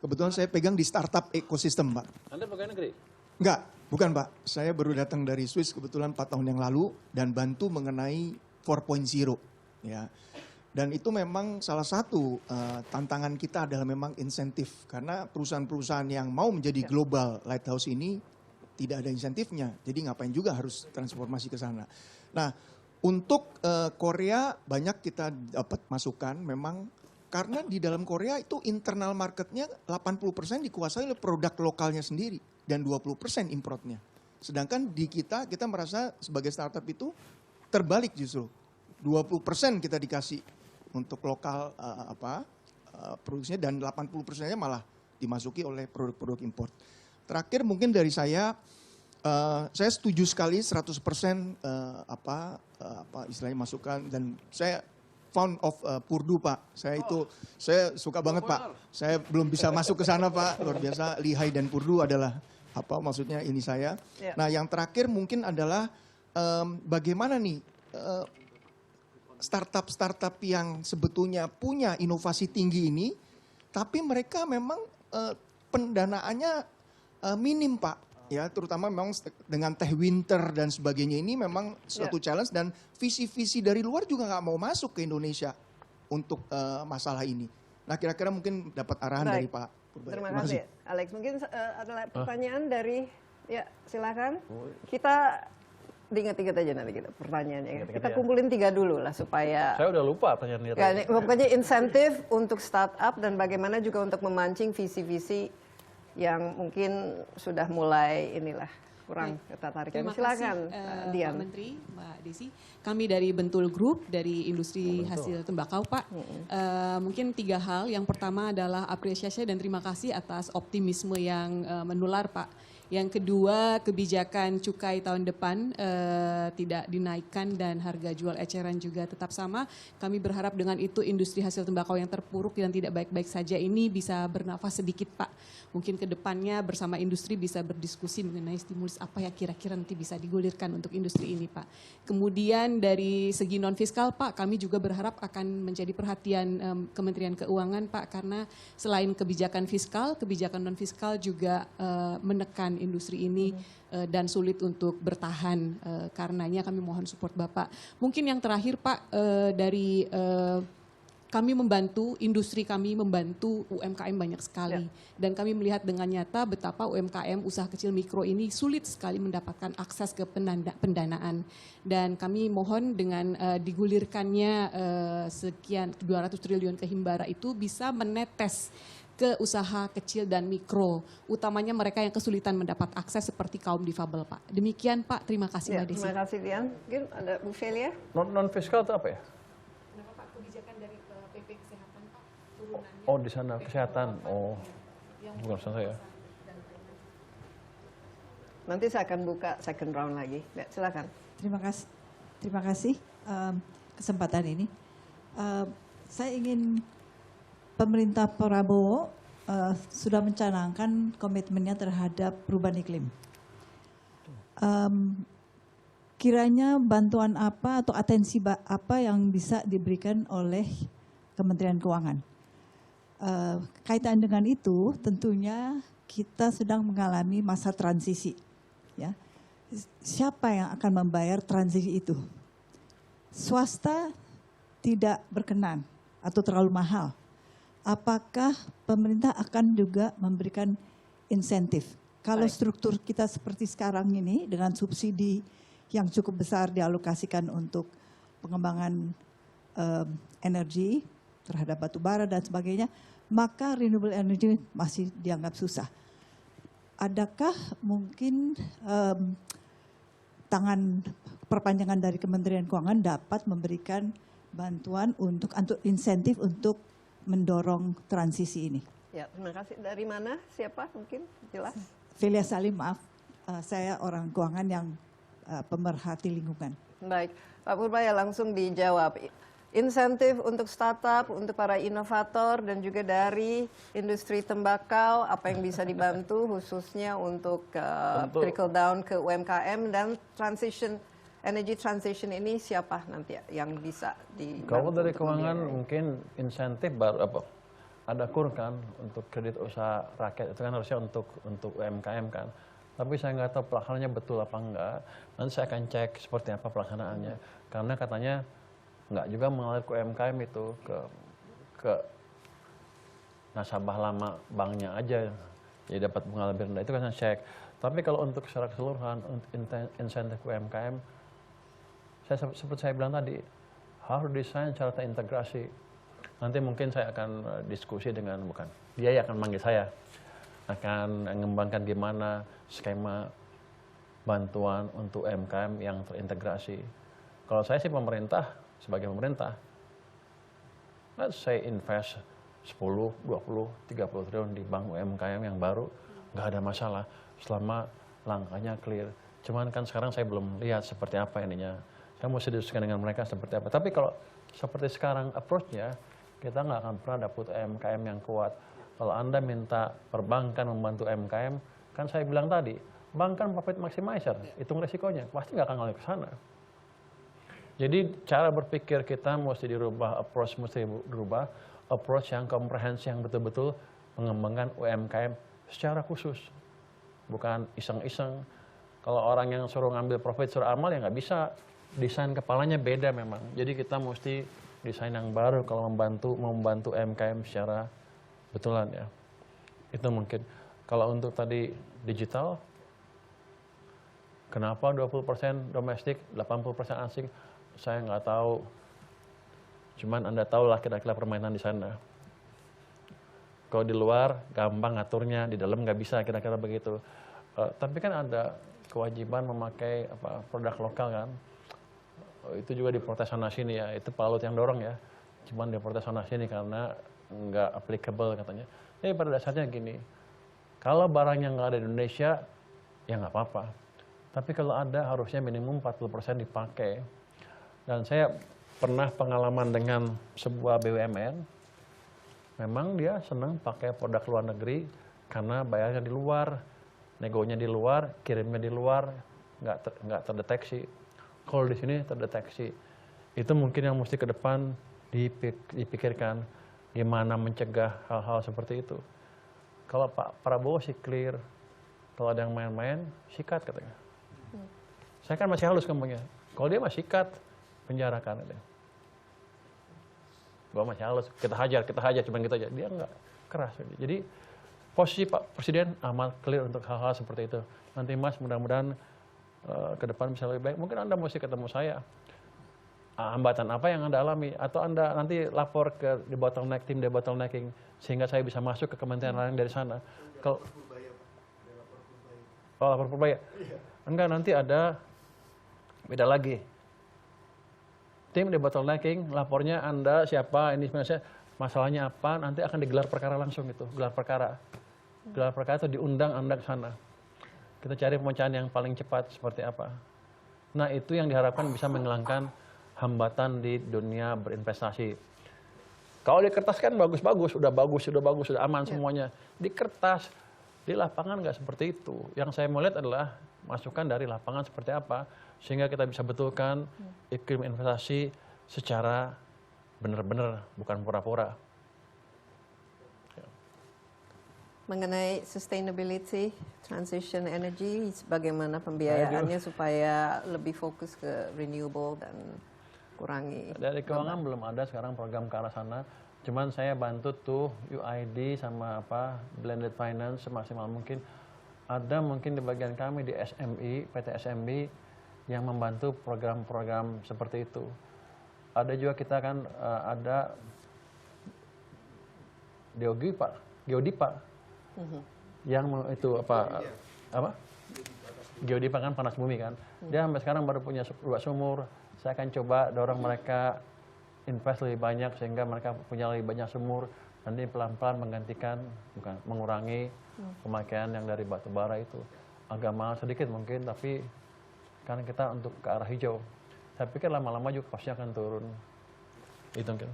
Kebetulan saya pegang di startup ekosistem, Pak. Anda pegawai negeri? Enggak, bukan Pak. Saya baru datang dari Swiss kebetulan 4 tahun yang lalu dan bantu mengenai 4.0. Ya. Dan itu memang salah satu tantangan kita adalah memang insentif. Karena perusahaan-perusahaan yang mau menjadi global lighthouse ini tidak ada insentifnya. Jadi ngapain juga harus transformasi ke sana. Nah, untuk Korea banyak kita dapat masukan memang karena di dalam Korea itu internal marketnya 80% dikuasai oleh produk lokalnya sendiri dan 20% importnya. Sedangkan di kita merasa sebagai startup itu terbalik justru. 20% kita dikasih untuk lokal produksinya dan 80%-nya malah dimasuki oleh produk-produk import. Terakhir mungkin dari saya setuju sekali 100% istilahnya masukan dan saya fond of Purdue Pak. Saya suka banget Pak. Saya belum bisa masuk ke sana Pak. Luar biasa Lehigh dan Purdue adalah maksudnya ini saya. Nah yang terakhir mungkin adalah bagaimana nih startup-startup yang sebetulnya punya inovasi tinggi ini, tapi mereka memang pendanaannya minim Pak. Ya, terutama memang dengan teh winter dan sebagainya ini memang suatu challenge dan visi-visi dari luar juga nggak mau masuk ke Indonesia untuk masalah ini. Nah, kira-kira mungkin dapat arahan dari Pak Purbaya. Terima kasih, Alex. Mungkin ada pertanyaan dari, ya silakan. Kita diingat-ingat aja nanti kita pertanyaannya. Kita kumpulin 3 dulu lah supaya. Saya udah lupa pertanyaan dia. Pokoknya insentif untuk startup dan bagaimana juga untuk memancing visi-visi yang mungkin sudah mulai kurang tertarik. Silakan, Dian. Pak Menteri, Mbak Desi. Kami dari Bentul Group, dari industri hasil tembakau, Pak. Mungkin 3 hal. Yang pertama adalah apresiasi dan terima kasih atas optimisme yang menular, Pak. Yang kedua, kebijakan cukai tahun depan tidak dinaikkan dan harga jual eceran juga tetap sama. Kami berharap dengan itu industri hasil tembakau yang terpuruk dan tidak baik-baik saja ini bisa bernafas sedikit Pak. Mungkin ke depannya bersama industri bisa berdiskusi mengenai stimulus apa ya kira-kira nanti bisa digulirkan untuk industri ini Pak. Kemudian dari segi non-fiskal Pak, kami juga berharap akan menjadi perhatian Kementerian Keuangan Pak, karena selain kebijakan fiskal, kebijakan non-fiskal juga menekan industri ini dan sulit untuk bertahan, karenanya kami mohon support Bapak. Mungkin yang terakhir Pak, dari kami membantu, industri kami membantu UMKM banyak sekali. Dan kami melihat dengan nyata betapa UMKM usaha kecil mikro ini sulit sekali mendapatkan akses ke pendanaan. Dan kami mohon dengan digulirkannya sekian 200 triliun ke Himbara itu bisa menetes ke usaha kecil dan mikro, utamanya mereka yang kesulitan mendapat akses seperti kaum difabel Pak. Demikian Pak, terima kasih Mbak Desi. Terima kasih Dian. Mungkin ada Bu Felia? Non-fiskal itu apa ya? Kenapa Pak, kebijakan dari PP Kesehatan Pak, turunannya? Oh di sana, kesehatan. Oh, bukan saya. Nanti saya akan buka second round lagi. Ya, silakan. Terima kasih kesempatan ini. Saya ingin pemerintah Prabowo sudah mencanangkan komitmennya terhadap perubahan iklim. Kiranya bantuan apa atau atensi apa yang bisa diberikan oleh Kementerian Keuangan? Kaitan dengan itu, tentunya kita sedang mengalami masa transisi. Ya. Siapa yang akan membayar transisi itu? Swasta tidak berkenan atau terlalu mahal. Apakah pemerintah akan juga memberikan insentif? Kalau struktur kita seperti sekarang ini dengan subsidi yang cukup besar dialokasikan untuk pengembangan energi terhadap batu bara dan sebagainya, maka renewable energy masih dianggap susah. Adakah mungkin tangan perpanjangan dari Kementerian Keuangan dapat memberikan bantuan untuk insentif untuk mendorong transisi ini? Ya, terima kasih. Dari mana? Siapa mungkin? Jelas. Felia Salim, maaf. Saya orang keuangan yang pemerhati lingkungan. Baik, Pak Purbaya langsung dijawab. Insentif untuk startup, untuk para inovator dan juga dari industri tembakau, apa yang bisa dibantu khususnya untuk trickle down ke UMKM dan energy transition ini siapa nanti yang bisa dibantu? Kalau dari keuangan mungkin insentif baru ada kur kan untuk kredit usaha rakyat itu kan harusnya untuk UMKM kan. Tapi saya nggak tahu pelaksanaannya betul apa enggak. Nanti saya akan cek seperti apa pelaksanaannya. Karena katanya nggak juga mengalir ke UMKM itu ke nasabah lama banknya aja. Jadi dapat bunga lebih rendah itu kan saya cek. Tapi kalau untuk secara keseluruhan untuk insentif UMKM, seperti saya bilang tadi harus desain secara terintegrasi. Nanti mungkin saya akan diskusi dengan dia yang akan manggil saya, akan mengembangkan gimana skema bantuan untuk UMKM yang terintegrasi. Kalau saya sih pemerintah, sebagai pemerintah, let's say invest 10, 20, 30 triliun di bank UMKM yang baru, nggak ada masalah selama langkahnya clear. Cuman kan sekarang saya belum lihat seperti apa ininya. Saya mesti diskusikan dengan mereka seperti apa. Tapi kalau seperti sekarang approach-nya, kita nggak akan pernah dapat UMKM yang kuat. Kalau Anda minta perbankan membantu UMKM, kan saya bilang tadi, bank kan profit maximizer, hitung resikonya, pasti nggak akan ngalir ke sana. Jadi cara berpikir kita mesti dirubah, approach mesti dirubah, approach yang komprehensif yang betul-betul mengembangkan UMKM secara khusus. Bukan iseng-iseng. Kalau orang yang suruh ngambil profit, suruh amal ya nggak bisa. Desain kepalanya beda memang. Jadi kita mesti desain yang baru kalau membantu UMKM secara betulan ya. Itu mungkin. Kalau untuk tadi digital, kenapa 20% domestik, 80% asing? Saya nggak tahu. Cuman Anda tahu lah kira-kira permainan di sana. Kalau di luar gampang ngaturnya, di dalam nggak bisa kira-kira begitu. Tapi kan ada kewajiban memakai produk lokal kan. Itu juga diprotes sana sini ya. Itu Pak Luhut yang dorong ya. Cuman diprotes sana sini karena nggak applicable katanya. Jadi pada dasarnya gini, kalau barang yang nggak ada di Indonesia, ya nggak apa-apa. Tapi kalau ada harusnya minimum 40% dipakai. Dan saya pernah pengalaman dengan sebuah BUMN, memang dia senang pakai produk luar negeri karena bayarnya di luar, negonya di luar, kirimnya di luar, nggak terdeteksi. Kalau di sini terdeteksi, itu mungkin yang mesti ke depan dipikirkan gimana mencegah hal-hal seperti itu. Kalau Pak Prabowo sih clear, kalau ada yang main-main, sikat katanya. Saya kan masih halus ngomongnya. Kalau dia masih sikat, penjarakan. Gua masih halus, kita hajar, cuma gitu aja. Dia nggak keras. Jadi posisi Pak Presiden amat clear untuk hal-hal seperti itu. Nanti Mas mudah-mudahan ke depan bisa lebih baik. Mungkin Anda mesti ketemu saya. Hambatan apa yang Anda alami? Atau Anda nanti lapor ke tim debottlenecking sehingga saya bisa masuk ke kementerian lain dari sana. Kalau lapor Purbaya. Enggak, nanti ada beda lagi. Tim debottlenecking, lapornya Anda siapa, ini sebenarnya masalahnya apa, nanti akan digelar perkara langsung itu, gelar perkara. Gelar perkara itu diundang Anda ke sana. Kita cari pemecahan yang paling cepat seperti apa. Nah, itu yang diharapkan bisa menghilangkan hambatan di dunia berinvestasi. Kalau di kertas kan bagus-bagus, sudah aman semuanya. Di kertas, di lapangan nggak seperti itu. Yang saya mau lihat adalah masukan dari lapangan seperti apa, sehingga kita bisa betulkan iklim investasi secara benar-benar, bukan pura-pura. Mengenai sustainability, transition energy, bagaimana pembiayaannya supaya lebih fokus ke renewable dan kurangi. Dari keuangan belum ada sekarang program ke arah sana. Cuman saya bantu tuh UID sama blended finance semaksimal mungkin. Ada mungkin di bagian kami di SMI, PT SMI yang membantu program-program seperti itu. Ada juga kita kan ada Geodipa yang itu Geodipa kan panas bumi kan. Dia sampai sekarang baru punya 2 sumur. Saya akan coba dorong mereka invest lebih banyak sehingga mereka punya lebih banyak sumur. Nanti pelan-pelan menggantikan, bukan mengurangi pemakaian yang dari batu bara itu. Agak mahal sedikit mungkin, tapi kan kita untuk ke arah hijau. Saya pikir lama-lama juga pasti akan turun. Itu mungkin.